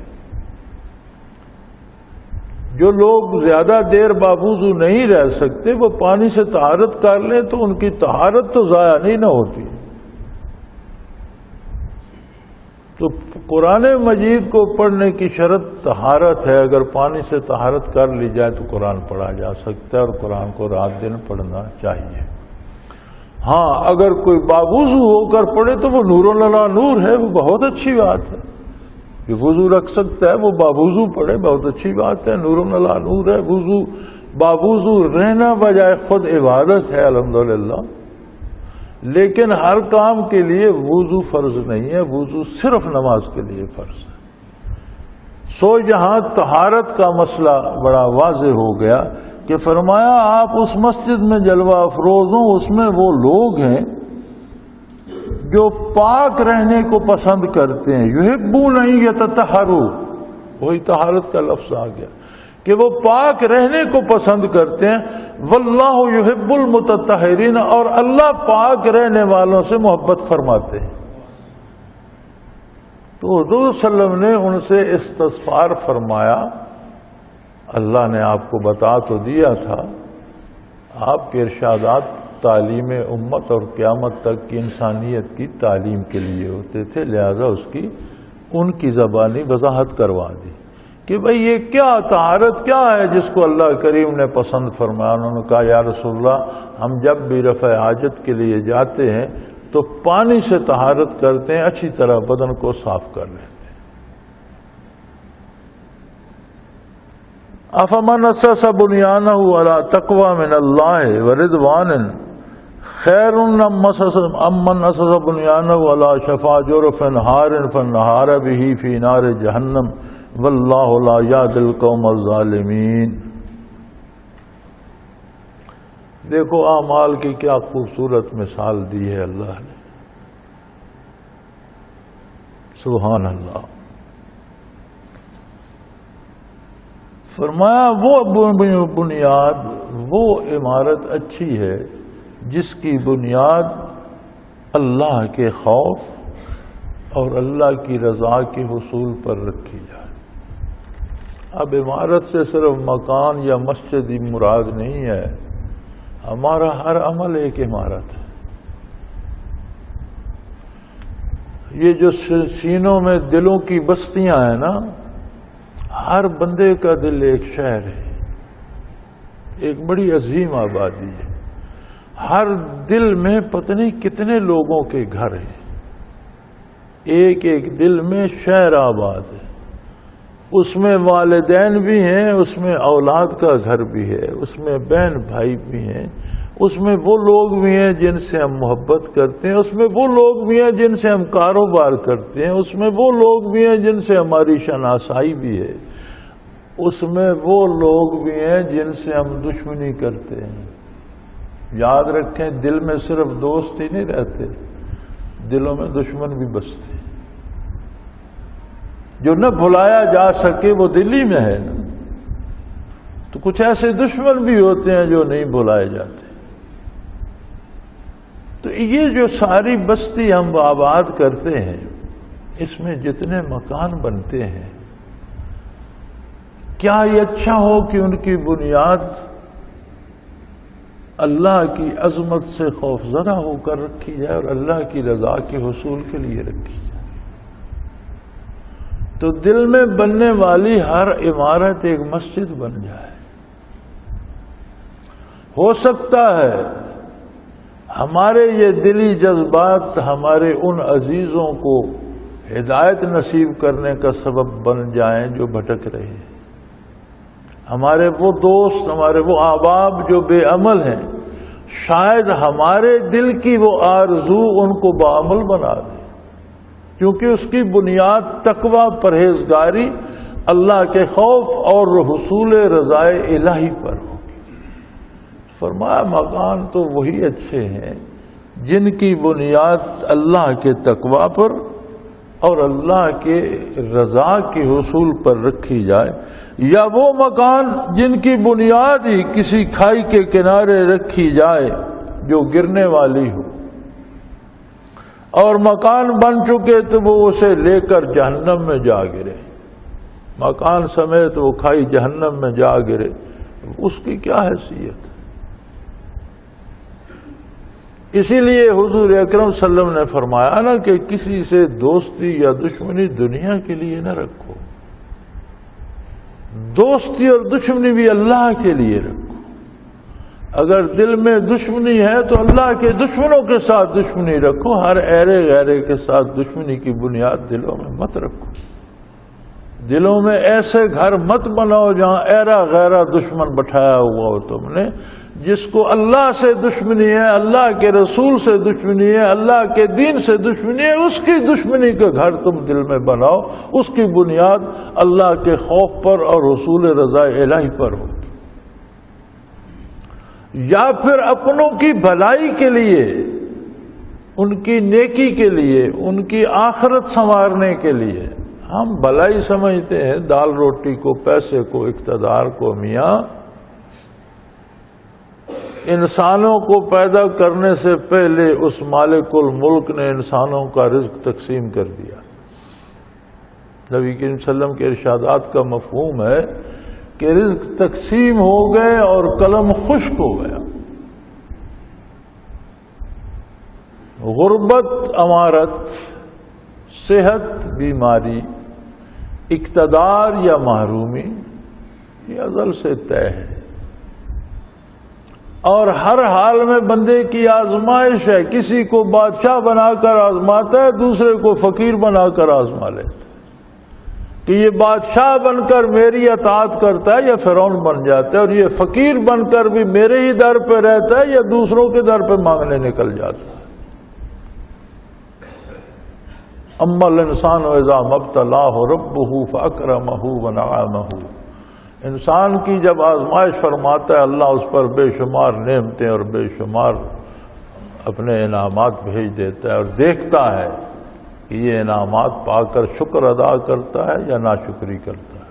جو لوگ زیادہ دیر باوضو نہیں رہ سکتے وہ پانی سے طہارت کر لیں تو ان کی طہارت تو ضائع نہیں نہ ہوتی. تو قرآن مجید کو پڑھنے کی شرط طہارت ہے. اگر پانی سے طہارت کر لی جائے تو قرآن پڑھا جا سکتا ہے، اور قرآن کو رات دن پڑھنا چاہیے. ہاں اگر کوئی باوضو ہو کر پڑھے تو وہ نور اللہ نور ہے، وہ بہت اچھی بات ہے. کہ وضو رکھ سکتا ہے وہ باوضو پڑھے، بہت اچھی بات ہے، نور علی نور ہے، وضو باوضو رہنا بجائے خود عبادت ہے الحمدللہ، لیکن ہر کام کے لیے وضو فرض نہیں ہے، وضو صرف نماز کے لیے فرض ہے۔ سو یہاں طہارت کا مسئلہ بڑا واضح ہو گیا کہ فرمایا آپ اس مسجد میں جلوہ افروز ہوں، اس میں وہ لوگ ہیں جو پاک رہنے کو پسند کرتے ہیں، یحبون ان یتطہروا، وہی طہارت کا لفظ آ گیا کہ وہ پاک رہنے کو پسند کرتے ہیں، واللہ یحب المتطہرین، اور اللہ پاک رہنے والوں سے محبت فرماتے ہیں۔ تو حضور صلی اللہ علیہ وسلم نے ان سے استغفار فرمایا، اللہ نے آپ کو بتا تو دیا تھا، آپ کے ارشادات تعلیم امت اور قیامت تک کی انسانیت کی تعلیم کے لیے ہوتے تھے، لہذا اس کی ان کی زبانی وضاحت کروا دی کہ بھئی یہ کیا طہارت کیا ہے جس کو اللہ کریم نے پسند فرمایا۔ انہوں نے کہا یا رسول اللہ ہم جب بھی رفع حاجت کے لیے جاتے ہیں تو پانی سے طہارت کرتے ہیں، اچھی طرح بدن کو صاف کر لیتے ہیں۔ افمن اسس بنیانہ علی تقوی من اللہ ورضوان خیر امن اسس بنیانہ علی شفا جرف ہار فانہار بہ فی نار جہنم واللہ لا یہدی القوم الظالمین۔ دیکھو اعمال کی کیا خوبصورت مثال دی ہے اللہ نے، سبحان اللہ۔ فرمایا وہ بنیاد، وہ عمارت اچھی ہے جس کی بنیاد اللہ کے خوف اور اللہ کی رضا کے حصول پر رکھی جائے۔ اب عمارت سے صرف مکان یا مسجد ہی مراد نہیں ہے، ہمارا ہر عمل ایک عمارت ہے۔ یہ جو سینوں میں دلوں کی بستیاں ہیں نا، ہر بندے کا دل ایک شہر ہے، ایک بڑی عظیم آبادی ہے، ہر دل میں پتہ نہیں کتنے لوگوں کے گھر ہیں، ایک ایک دل میں شہر آباد ہے، اس میں والدین بھی ہیں، اس میں اولاد کا گھر بھی ہے، اس میں بہن بھائی بھی ہیں، اس میں وہ لوگ بھی ہیں جن سے ہم محبت کرتے ہیں، اس میں وہ لوگ بھی ہیں جن سے ہم کاروبار کرتے ہیں، اس میں وہ لوگ بھی ہیں جن سے ہماری شناسائی بھی ہے، اس میں وہ لوگ بھی ہیں جن سے ہم دشمنی کرتے ہیں۔ یاد رکھیں دل میں صرف دوست ہی نہیں رہتے، دلوں میں دشمن بھی بستے ہیں۔ جو نہ بھلایا جا سکے وہ دل ہی میں ہے نا، تو کچھ ایسے دشمن بھی ہوتے ہیں جو نہیں بھلائے جاتے۔ تو یہ جو ساری بستی ہم آباد کرتے ہیں، اس میں جتنے مکان بنتے ہیں، کیا یہ اچھا ہو کہ ان کی بنیاد اللہ کی عظمت سے خوفزدہ ہو کر رکھی جائے اور اللہ کی رضا کے حصول کے لیے رکھی جائے؟ تو دل میں بننے والی ہر عمارت ایک مسجد بن جائے۔ ہو سکتا ہے ہمارے یہ دلی جذبات ہمارے ان عزیزوں کو ہدایت نصیب کرنے کا سبب بن جائیں جو بھٹک رہے ہیں، ہمارے وہ دوست، ہمارے وہ احباب جو بے عمل ہیں، شاید ہمارے دل کی وہ آرزو ان کو بعمل بنا دے، کیونکہ اس کی بنیاد تقوی، پرہیزگاری، اللہ کے خوف اور حصول رضائے الہی پر ہوگی۔ فرمایا مکان تو وہی اچھے ہیں جن کی بنیاد اللہ کے تقوی پر اور اللہ کے رضا کے حصول پر رکھی جائے، یا وہ مکان جن کی بنیاد ہی کسی کھائی کے کنارے رکھی جائے جو گرنے والی ہو، اور مکان بن چکے تو وہ اسے لے کر جہنم میں جا گرے، مکان سمیت وہ کھائی جہنم میں جا گرے، اس کی کیا حیثیت؟ اسی لیے حضور اکرم صلی اللہ علیہ وسلم نے فرمایا نا کہ کسی سے دوستی یا دشمنی دنیا کے لیے نہ رکھو، دوستی اور دشمنی بھی اللہ کے لیے رکھو۔ اگر دل میں دشمنی ہے تو اللہ کے دشمنوں کے ساتھ دشمنی رکھو، ہر ایرے غیرے کے ساتھ دشمنی کی بنیاد دلوں میں مت رکھو۔ دلوں میں ایسے گھر مت بناؤ جہاں ایرا غیرہ دشمن بٹھایا ہوا ہو تم نے، جس کو اللہ سے دشمنی ہے، اللہ کے رسول سے دشمنی ہے، اللہ کے دین سے دشمنی ہے، اس کی دشمنی کا گھر تم دل میں بناؤ، اس کی بنیاد اللہ کے خوف پر اور حصول رضا الہی پر ہو، یا پھر اپنوں کی بھلائی کے لیے، ان کی نیکی کے لیے، ان کی آخرت سنوارنے کے لیے۔ ہم بھلائی سمجھتے ہیں دال روٹی کو، پیسے کو، اقتدار کو۔ میاں انسانوں کو پیدا کرنے سے پہلے اس مالک الملک نے انسانوں کا رزق تقسیم کر دیا۔ نبی کریم صلی اللہ علیہ وسلم کے ارشادات کا مفہوم ہے کہ رزق تقسیم ہو گئے اور قلم خشک ہو گیا۔ غربت امارت، صحت بیماری، اقتدار یا محرومی، یہ ازل سے طے ہے، اور ہر حال میں بندے کی آزمائش ہے۔ کسی کو بادشاہ بنا کر آزماتا ہے، دوسرے کو فقیر بنا کر آزما لیتا ہے کہ یہ بادشاہ بن کر میری اطاعت کرتا ہے یا فرعون بن جاتا ہے، اور یہ فقیر بن کر بھی میرے ہی در پہ رہتا ہے یا دوسروں کے در پہ مانگنے نکل جاتا ہے۔ اما الانسان اذا ما ابتلاه ربه فاکرمه ونعمه، انسان کی جب آزمائش فرماتا ہے اللہ اس پر بے شمار نعمتیں اور بے شمار اپنے انعامات بھیج دیتا ہے، اور دیکھتا ہے کہ یہ انعامات پا کر شکر ادا کرتا ہے یا ناشکری کرتا ہے۔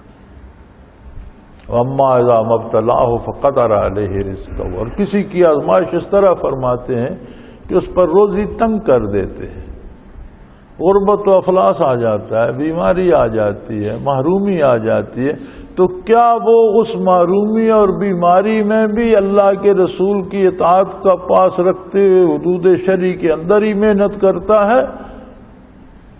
واما اذا ما ابتلاه فقدر علیہ رزقہ، اور کسی کی آزمائش اس طرح فرماتے ہیں کہ اس پر روزی تنگ کر دیتے ہیں، غربت و افلاس آ جاتا ہے، بیماری آ جاتی ہے، محرومی آ جاتی ہے، تو کیا وہ اس محرومی اور بیماری میں بھی اللہ کے رسول کی اطاعت کا پاس رکھتے ہوئے حدود شرعی کے اندر ہی محنت کرتا ہے،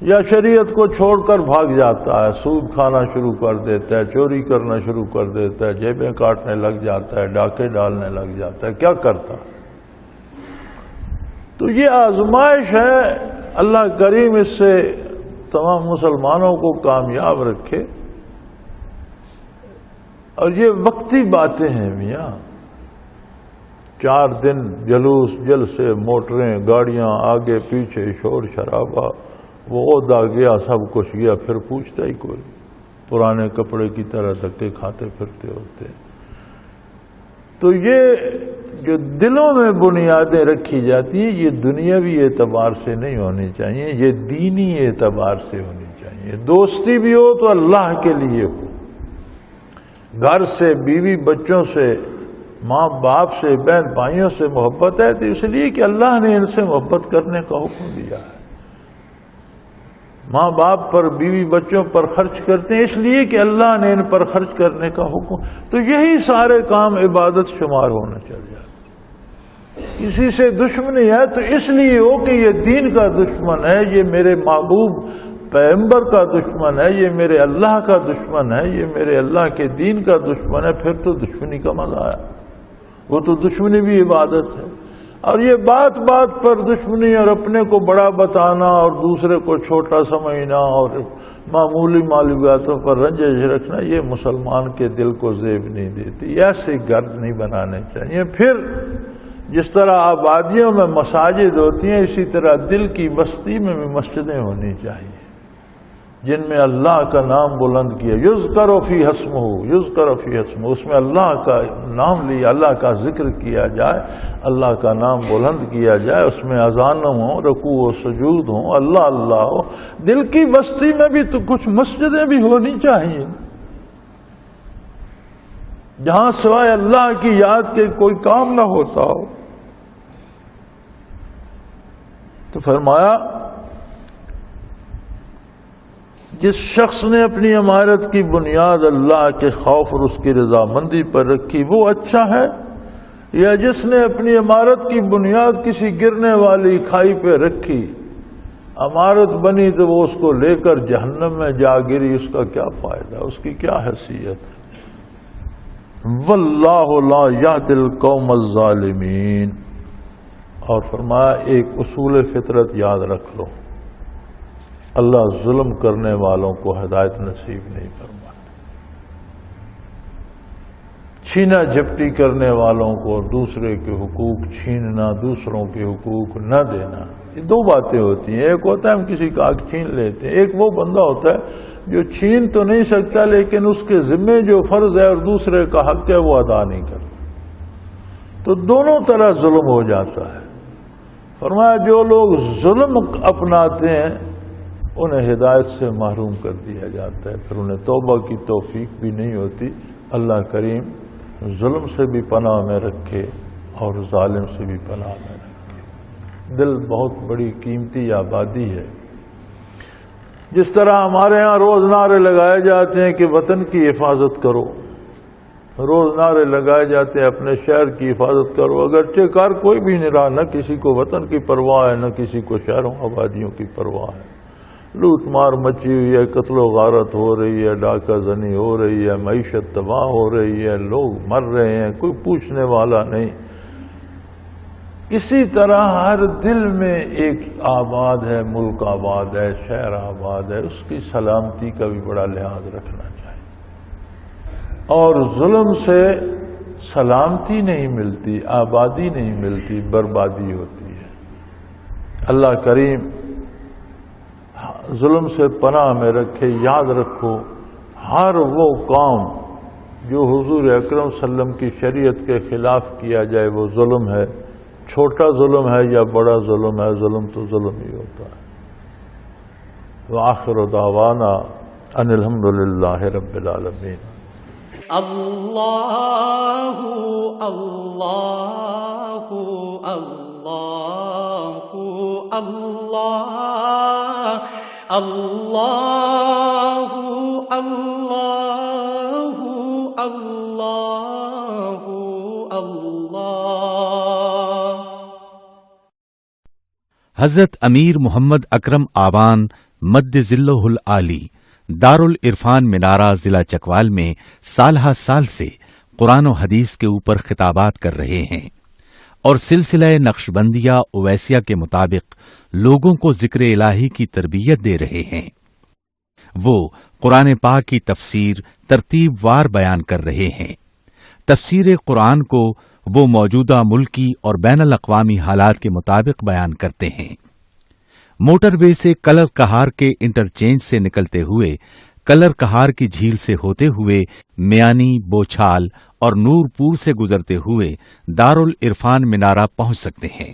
یا شریعت کو چھوڑ کر بھاگ جاتا ہے، سود کھانا شروع کر دیتا ہے، چوری کرنا شروع کر دیتا ہے، جیبیں کاٹنے لگ جاتا ہے، ڈاکے ڈالنے لگ جاتا ہے؟ کیا کرتا؟ تو یہ آزمائش ہے۔ اللہ کریم اس سے تمام مسلمانوں کو کامیاب رکھے۔ اور یہ وقتی باتیں ہیں میاں، 4 دن جلوس جلسے، موٹریں، گاڑیاں، آگے پیچھے شور شرابہ، وہ عہدہ گیا، سب کچھ گیا، پھر پوچھتا ہی کوئی، پرانے کپڑے کی طرح دھکے کھاتے پھرتے ہوتے۔ تو یہ جو دلوں میں بنیادیں رکھی جاتی ہیں، یہ دنیاوی اعتبار سے نہیں ہونی چاہیے، یہ دینی اعتبار سے ہونی چاہیے۔ دوستی بھی ہو تو اللہ کے لیے ہو، گھر سے، بیوی بچوں سے، ماں باپ سے، بہن بھائیوں سے محبت ہے تو اس لیے کہ اللہ نے ان سے محبت کرنے کا حکم دیا ہے۔ ماں باپ پر، بیوی بچوں پر خرچ کرتے ہیں اس لیے کہ اللہ نے ان پر خرچ کرنے کا حکم، تو یہی سارے کام عبادت شمار ہونا چاہیے۔ کسی سے دشمنی ہے تو اس لیے ہو کہ یہ دین کا دشمن ہے، یہ میرے محبوب پیغمبر کا دشمن ہے، یہ میرے اللہ کا دشمن ہے، یہ میرے اللہ کے دین کا دشمن ہے، پھر تو دشمنی کا مزہ آیا، وہ تو دشمنی بھی عبادت ہے۔ اور یہ بات بات پر دشمنی اور اپنے کو بڑا بتانا اور دوسرے کو چھوٹا سمجھنا اور معمولی معلوماتوں پر رنجش رکھنا، یہ مسلمان کے دل کو زیب نہیں دیتی، ایسے گرد نہیں بنانے چاہیے۔ پھر جس طرح آبادیوں میں مساجد ہوتی ہیں، اسی طرح دل کی بستی میں بھی مسجدیں ہونی چاہیے جن میں اللہ کا نام بلند کیا، یذکر فی اسمہ، یذکر فی اسمہ، اس میں اللہ کا نام لیا، اللہ کا ذکر کیا جائے، اللہ کا نام بلند کیا جائے، اس میں اذان ہوں، رکوع و سجود ہوں، اللہ اللہ ہو۔ دل کی بستی میں بھی تو کچھ مسجدیں بھی ہونی چاہیے جہاں سوائے اللہ کی یاد کے کوئی کام نہ ہوتا ہو۔ تو فرمایا جس شخص نے اپنی عمارت کی بنیاد اللہ کے خوف اور اس کی رضامندی پر رکھی وہ اچھا ہے، یا جس نے اپنی عمارت کی بنیاد کسی گرنے والی کھائی پہ رکھی، عمارت بنی تو وہ اس کو لے کر جہنم میں جا گری، اس کا کیا فائدہ، اس کی کیا حیثیت ہے؟ واللہ لا یہدی القوم الظالمین۔ اور فرمایا ایک اصول فطرت یاد رکھ لو، اللہ ظلم کرنے والوں کو ہدایت نصیب نہیں فرماتا۔ چھینا جھپٹی کرنے والوں کو دوسرے کے حقوق چھیننا، دوسروں کے حقوق نہ دینا، یہ دو باتیں ہوتی ہیں۔ ایک ہوتا ہے ہم کسی کا حق چھین لیتے ہیں، ایک وہ بندہ ہوتا ہے جو چھین تو نہیں سکتا لیکن اس کے ذمے جو فرض ہے اور دوسرے کا حق ہے وہ ادا نہیں کرتا، تو دونوں طرح ظلم ہو جاتا ہے۔ فرمایا جو لوگ ظلم اپناتے ہیں انہیں ہدایت سے محروم کر دیا جاتا ہے، پھر انہیں توبہ کی توفیق بھی نہیں ہوتی۔ اللہ کریم ظلم سے بھی پناہ میں رکھے اور ظالم سے بھی پناہ میں رکھے۔ دل بہت بڑی قیمتی آبادی ہے۔ جس طرح ہمارے ہاں روز نعرے لگائے جاتے ہیں کہ وطن کی حفاظت کرو، روز نعرے لگائے جاتے ہیں اپنے شہر کی حفاظت کرو، اگرچہ کار کوئی بھی نہیں رہا، نہ کسی کو وطن کی پرواہ ہے نہ کسی کو شہروں آبادیوں کی پرواہ ہے۔ لوٹ مار مچی ہوئی ہے، قتل و غارت ہو رہی ہے، ڈاکہ زنی ہو رہی ہے، معیشت تباہ ہو رہی ہے، لوگ مر رہے ہیں، کوئی پوچھنے والا نہیں۔ اسی طرح ہر دل میں ایک آباد ہے، ملک آباد ہے، شہر آباد ہے، اس کی سلامتی کا بھی بڑا لحاظ رکھنا چاہیے۔ اور ظلم سے سلامتی نہیں ملتی، آبادی نہیں ملتی، بربادی ہوتی ہے۔ اللہ کریم ظلم سے پناہ میں رکھے۔ یاد رکھو ہر وہ کام جو حضور اکرم صلی اللہ علیہ وسلم کی شریعت کے خلاف کیا جائے وہ ظلم ہے، چھوٹا ظلم ہے یا بڑا ظلم ہے، ظلم تو ظلم ہی ہوتا ہے۔ وآخر دعوانا ان الحمدللہ رب العالمین۔ اللہ اللہ اللہ اللہ اللہ اللہ اللہ اللہ۔ حضرت امیر محمد اکرم آوان مد ذلہ العالی دارالعرفان منارہ ضلع چکوال میں سالہ سال سے قرآن و حدیث کے اوپر خطابات کر رہے ہیں اور سلسلہ نقشبندیہ اویسیہ کے مطابق لوگوں کو ذکر الہی کی تربیت دے رہے ہیں۔ وہ قرآن پاک کی تفسیر ترتیب وار بیان کر رہے ہیں۔ تفسیر قرآن کو وہ موجودہ ملکی اور بین الاقوامی حالات کے مطابق بیان کرتے ہیں۔ موٹر وے سے کلر کہار کے انٹرچینج سے نکلتے ہوئے کلر کہار کی جھیل سے ہوتے ہوئے میانی، بوچھال اور نور پور سے گزرتے ہوئے دارالعرفان منارہ پہنچ سکتے ہیں۔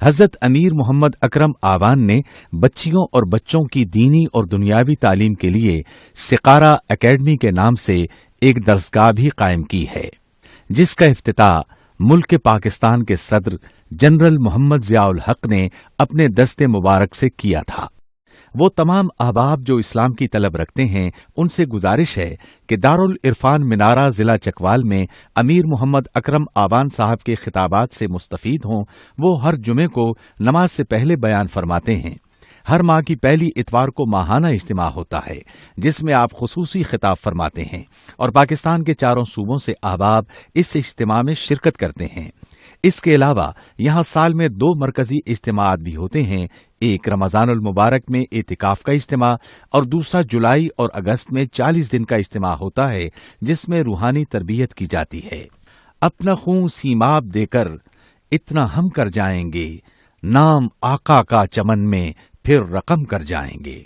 حضرت امیر محمد اکرم آوان نے بچیوں اور بچوں کی دینی اور دنیاوی تعلیم کے لیے سقارہ اکیڈمی کے نام سے ایک درسگاہ بھی قائم کی ہے، جس کا افتتاح ملک پاکستان کے صدر جنرل محمد ضیاء الحق نے اپنے دست مبارک سے کیا تھا۔ وہ تمام احباب جو اسلام کی طلب رکھتے ہیں ان سے گزارش ہے کہ دارالعرفان منارہ ضلع چکوال میں امیر محمد اکرم آوان صاحب کے خطابات سے مستفید ہوں۔ وہ ہر جمعے کو نماز سے پہلے بیان فرماتے ہیں۔ ہر ماہ کی پہلی اتوار کو ماہانہ اجتماع ہوتا ہے جس میں آپ خصوصی خطاب فرماتے ہیں اور پاکستان کے چاروں صوبوں سے احباب اس اجتماع میں شرکت کرتے ہیں۔ اس کے علاوہ یہاں سال میں 2 مرکزی اجتماعات بھی ہوتے ہیں، ایک رمضان المبارک میں اعتکاف کا اجتماع اور دوسرا جولائی اور اگست میں 40 دن کا اجتماع ہوتا ہے جس میں روحانی تربیت کی جاتی ہے۔ اپنا خون سیماب دے کر اتنا ہم کر جائیں گے، نام آقا کا چمن میں پھر رقم کر جائیں گے۔